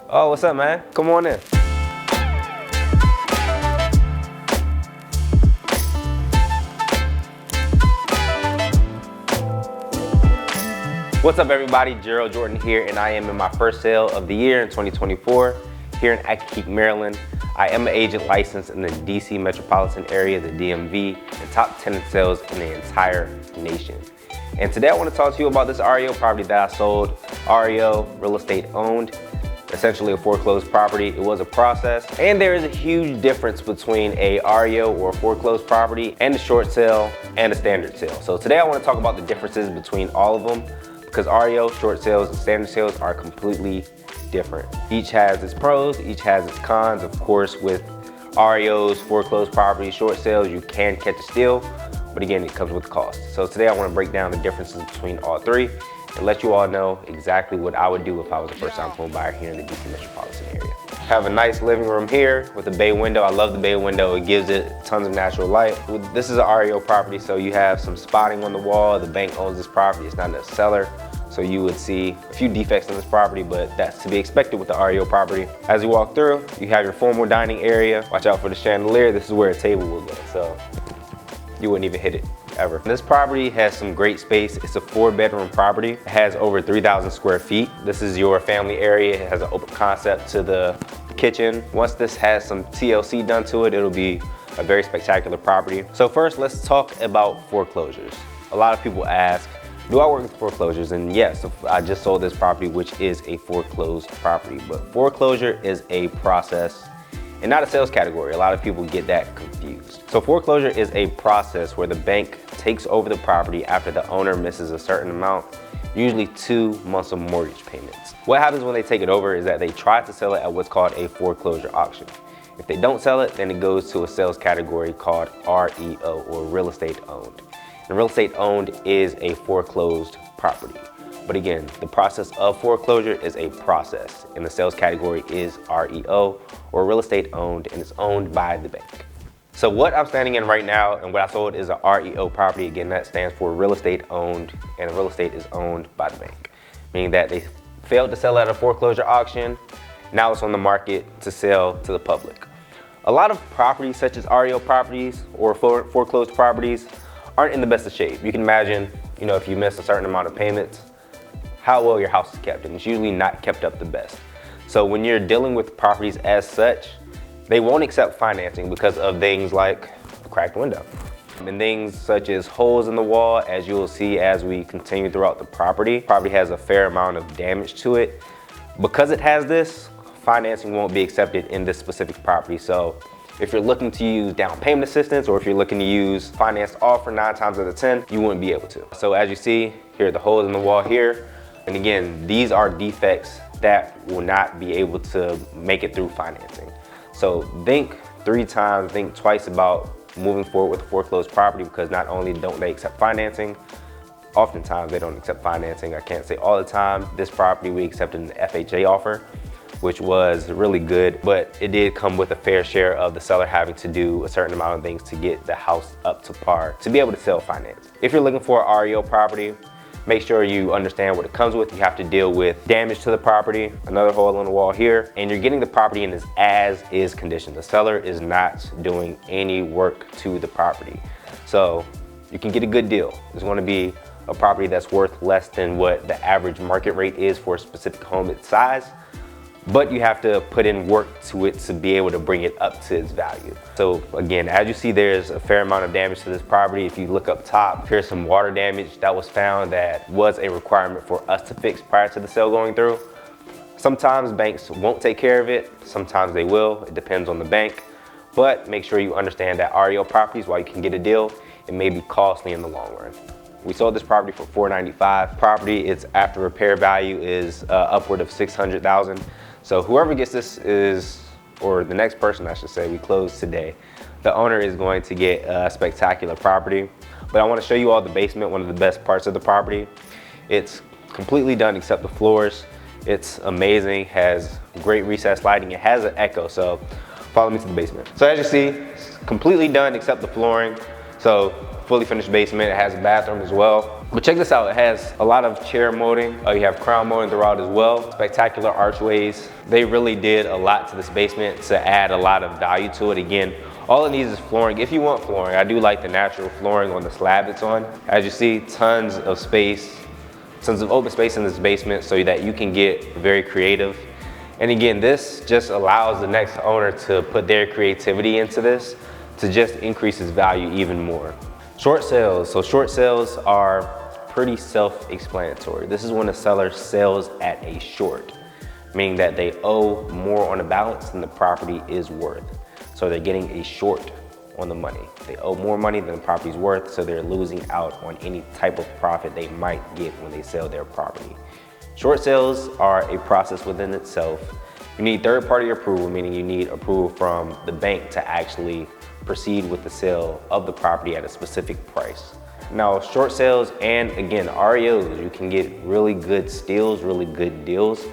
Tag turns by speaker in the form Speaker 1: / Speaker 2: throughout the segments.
Speaker 1: Oh, what's up, man? Come on in. What's up, everybody? Gerald Jordan here, and I am in my first sale of the year in 2024 here in Accokeek, Maryland. I am an agent licensed in the DC metropolitan area, the DMV, and top 10 in sales in the entire nation. And today I want to talk to you about this REO property that I sold. REO, real estate owned, essentially a foreclosed property. It was a process, and there is a huge difference between a REO or a foreclosed property and a short sale and a standard sale. So today I want to talk about the differences between all of them, because REO, short sales, and standard sales are completely different. Each has its pros, each has its cons. Of course, with REOs, foreclosed properties, short sales, you can catch a steal, but again, it comes with cost. So today I want to break down the differences between all three and let you all know exactly what I would do if I was a first-time home buyer here in the DC metropolitan area. Have a nice living room here with a bay window. I love the bay window. It gives it tons of natural light. This is an REO property, so you have some spotting on the wall. The bank owns this property. It's not a seller, so you would see a few defects in this property, but that's to be expected with the REO property. As you walk through, you have your formal dining area. Watch out for the chandelier. This is where a table will go, so you wouldn't even hit it ever. This property has some great space. It's a 4-bedroom property. It has over 3,000 square feet. This is your family area. It has an open concept to the kitchen. Once this has some TLC done to it, it'll be a very spectacular property. So first, let's talk about foreclosures. A lot of people ask, do I work with foreclosures? And yes, I just sold this property, which is a foreclosed property, but foreclosure is a process and not a sales category. A lot of people get that confused. So foreclosure is a process where the bank takes over the property after the owner misses a certain amount, usually 2 months of mortgage payments. What happens when they take it over is that they try to sell it at what's called a foreclosure auction. If they don't sell it, then it goes to a sales category called REO, or real estate owned. And real estate owned is a foreclosed property. But again, the process of foreclosure is a process, and the sales category is REO, or real estate owned, and it's owned by the bank. So what I'm standing in right now and what I sold is a REO property. Again, that stands for real estate owned, and real estate is owned by the bank, meaning that they failed to sell at a foreclosure auction. Now it's on the market to sell to the public. A lot of properties such as REO properties or foreclosed properties aren't in the best of shape. You can imagine, if you miss a certain amount of payments, how well your house is kept, and it's usually not kept up the best. So when you're dealing with properties as such, they won't accept financing because of things like a cracked window and things such as holes in the wall. As you will see as we continue throughout the property has a fair amount of damage to it. Because it has this, financing won't be accepted in this specific property. So if you're looking to use down payment assistance, or if you're looking to use finance offer 9 times out of 10, you wouldn't be able to. So as you see, here are the holes in the wall here. And again, these are defects that will not be able to make it through financing. So think 3 times, think twice about moving forward with a foreclosed property, because not only don't they accept financing, oftentimes they don't accept financing. I can't say all the time. This property, we accepted an FHA offer, which was really good, but it did come with a fair share of the seller having to do a certain amount of things to get the house up to par to be able to sell finance. If you're looking for a REO property, make sure you understand what it comes with. You have to deal with damage to the property, another hole in the wall here, and you're getting the property in its as-is condition. The seller is not doing any work to the property. So you can get a good deal. It's going to be a property that's worth less than what the average market rate is for a specific home its size, but you have to put in work to it to be able to bring it up to its value. So again, as you see, there's a fair amount of damage to this property. If you look up top, here's some water damage that was found that was a requirement for us to fix prior to the sale going through. Sometimes banks won't take care of it, sometimes they will. It depends on the bank, but make sure you understand that REO properties, while you can get a deal, it may be costly in the long run. We sold this property for $495. Property, its after repair value is upward of $600,000. So whoever gets this or the next person I should say, we close today, the owner is going to get a spectacular property. But I want to show you all the basement, one of the best parts of the property. It's completely done except the floors. It's amazing, has great recessed lighting. It has an echo, so follow me to the basement. So as you see, it's completely done except the flooring. So fully finished basement. It has a bathroom as well. But check this out, it has a lot of chair molding. You have crown molding throughout as well. Spectacular archways. They really did a lot to this basement to add a lot of value to it. Again, all it needs is flooring. If you want flooring, I do like the natural flooring on the slab it's on. As you see, tons of space, tons of open space in this basement so that you can get very creative. And again, this just allows the next owner to put their creativity into this to just increase its value even more. Short sales. So short sales are pretty self-explanatory. This is when a seller sells at a short, meaning that they owe more on the balance than the property is worth. So they're getting a short on the money. They owe more money than the property's worth, so they're losing out on any type of profit they might get when they sell their property. Short sales are a process within itself. You need third-party approval, meaning you need approval from the bank to actually proceed with the sale of the property at a specific price. Now, short sales and again, REOs, you can get really good steals, really good deals,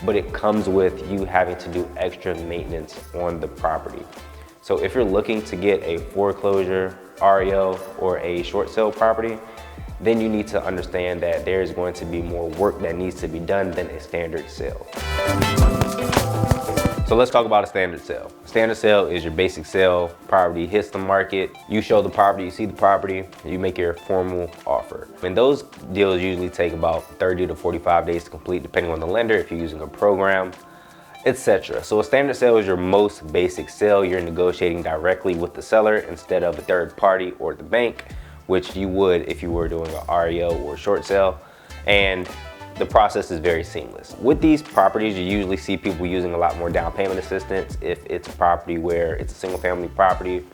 Speaker 1: but it comes with you having to do extra maintenance on the property. So if you're looking to get a foreclosure, REO, or a short sale property, then you need to understand that there's going to be more work that needs to be done than a standard sale. So let's talk about a standard sale. Standard sale is your basic sale. Property hits the market, you show the property, you see the property, and you make your formal offer. And those deals usually take about 30 to 45 days to complete, depending on the lender, if you're using a program, etc. So a standard sale is your most basic sale. You're negotiating directly with the seller instead of a third party or the bank, which you would if you were doing a REO or a short sale. And the process is very seamless. With these properties, you usually see people using a lot more down payment assistance. If it's a property where it's a single family property,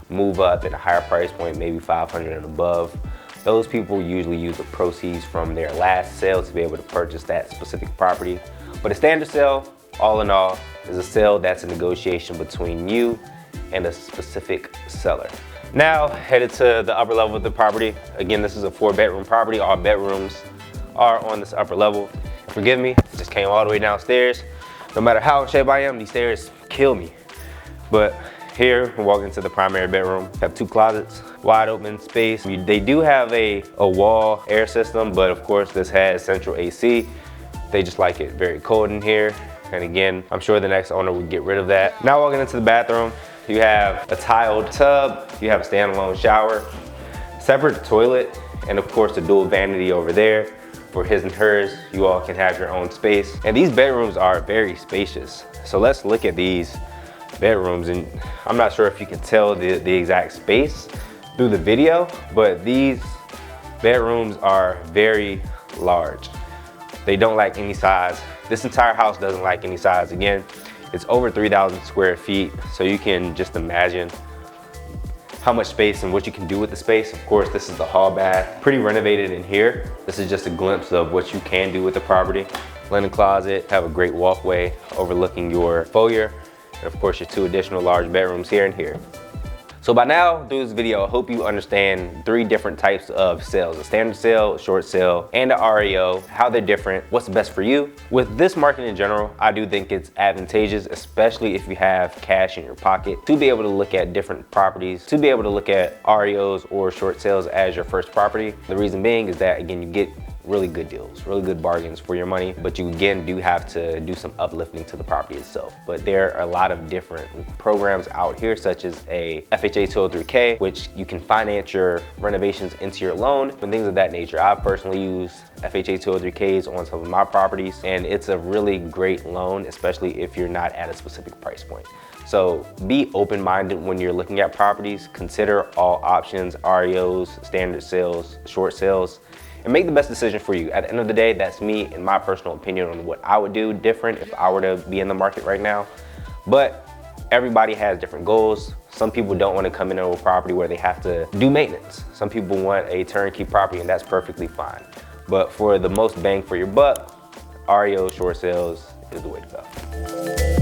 Speaker 1: move up at a higher price point, maybe 500 and above. Those people usually use the proceeds from their last sale to be able to purchase that specific property. But a standard sale, all in all, is a sale that's a negotiation between you and a specific seller. Now, headed to the upper level of the property. Again, this is a 4-bedroom property. All bedrooms are on this upper level. Forgive me, just came all the way downstairs. No matter how in shape I am, these stairs kill me. But here, we're walking into the primary bedroom. Have 2 closets, wide open space. They do have a wall air system, but of course this has central AC. They just like it very cold in here. And again, I'm sure the next owner would get rid of that. Now walking into the bathroom, you have a tiled tub, you have a standalone shower, separate toilet, and of course the dual vanity over there. For his and hers, you all can have your own space. And these bedrooms are very spacious. So let's look at these bedrooms. And I'm not sure if you can tell the exact space through the video, but these bedrooms are very large. They don't lack any size. This entire house doesn't lack any size. Again, it's over 3,000 square feet. So you can just imagine how much space and what you can do with the space. Of course, this is the hall bath, pretty renovated in here. This is just a glimpse of what you can do with the property. Linen closet, have a great walkway overlooking your foyer. And of course, your 2 additional large bedrooms here and here. So by now, through this video, I hope you understand 3 different types of sales: a standard sale, a short sale, and a REO, how they're different, what's best for you. With this market in general, I do think it's advantageous, especially if you have cash in your pocket, to be able to look at different properties, to be able to look at REOs or short sales as your first property. The reason being is that, again, you get really good deals, really good bargains for your money, but you again do have to do some uplifting to the property itself. But there are a lot of different programs out here, such as a FHA 203K, which you can finance your renovations into your loan and things of that nature. I personally use FHA 203Ks on some of my properties, and it's a really great loan, especially if you're not at a specific price point. So be open-minded when you're looking at properties. Consider all options: REOs, standard sales, short sales, and make the best decision for you. At the end of the day, that's me and my personal opinion on what I would do different if I were to be in the market right now. But everybody has different goals. Some people don't want to come into a property where they have to do maintenance. Some people want a turnkey property, and that's perfectly fine. But for the most bang for your buck, REO short sales is the way to go.